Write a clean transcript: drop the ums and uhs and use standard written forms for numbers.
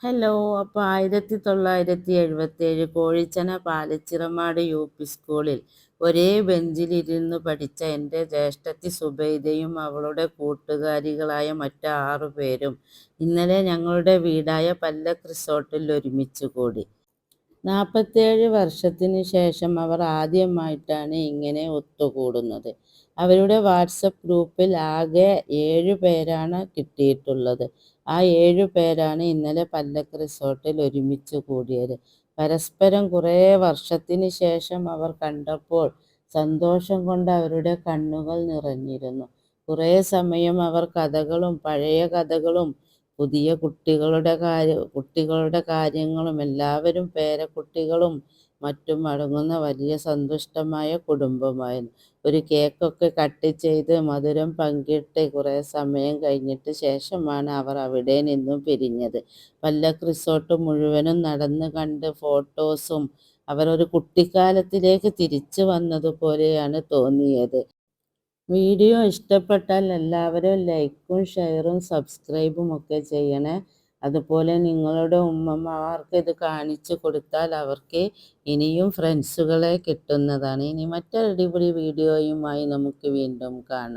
Hello. അപ്പോൾ 1977 Kozhichena Palachiramad UP. സ്കൂളിൽ ഒരേ ബെഞ്ചിലിരുന്നു പഠിച്ച എൻ്റെ ജ്യേഷ്ഠത്തി സുബൈദയും അവളുടെ കൂട്ടുകാരികളായ മറ്റ് 6 പേരും ഇന്നലെ ഞങ്ങളുടെ വീടായ പല്ലക്ക് റിസോർട്ടിൽ ഒരുമിച്ച് കൂടി. 47 വർഷത്തിനു ശേഷം അവർ ആദ്യമായിട്ടാണ് ഇങ്ങനെ ഒത്തുകൂടുന്നത്. അവരുടെ വാട്സപ്പ് ഗ്രൂപ്പിൽ ആകെ 7 പേരാണ് കിട്ടിയിട്ടുള്ളത്. ആ 7 പേരാണ് ഇന്നലെ പല്ലക്ക് റിസോർട്ടിൽ ഒരുമിച്ച് കൂടിയത്. പരസ്പരം കുറേ വർഷത്തിന് ശേഷം അവർ കണ്ടപ്പോൾ സന്തോഷം കൊണ്ട് അവരുടെ കണ്ണുകൾ നിറഞ്ഞിരുന്നു. കുറേ സമയം അവർ കഥകളും പഴയ കഥകളും പുതിയ കുട്ടികളുടെ കാര്യങ്ങളും എല്ലാവരും പേരക്കുട്ടികളും മറ്റും അടങ്ങുന്ന വലിയ സന്തുഷ്ടമായ കുടുംബമായിരുന്നു. ഒരു കേക്കൊക്കെ കട്ട് ചെയ്ത് മധുരം പങ്കിട്ട് കുറേ സമയം കഴിഞ്ഞിട്ട് ശേഷമാണ് അവർ അവിടെ നിന്നും പിരിഞ്ഞത്. പല്ലക്ക് റിസോർട്ട് മുഴുവനും നടന്ന് കണ്ട് ഫോട്ടോസും അവർ ഒരു കുട്ടിക്കാലത്തിലേക്ക് തിരിച്ചു വന്നതുപോലെയാണ് തോന്നിയത്. വീഡിയോ ഇഷ്ടപ്പെട്ടാൽ എല്ലാവരും ലൈക്കും ഷെയറും സബ്സ്ക്രൈബും ഒക്കെ ചെയ്യണേ. അതുപോലെ നിങ്ങളുടെ ഉമ്മമാർക്ക് ഇത് കാണിച്ചു കൊടുത്താൽ അവർക്ക് ഇനിയും ഫ്രണ്ട്സുകളെ കിട്ടുന്നതാണ്. ഇനി മറ്റൊരു അടിപൊളി വീഡിയോയുമായി നമുക്ക് വീണ്ടും കാണാം.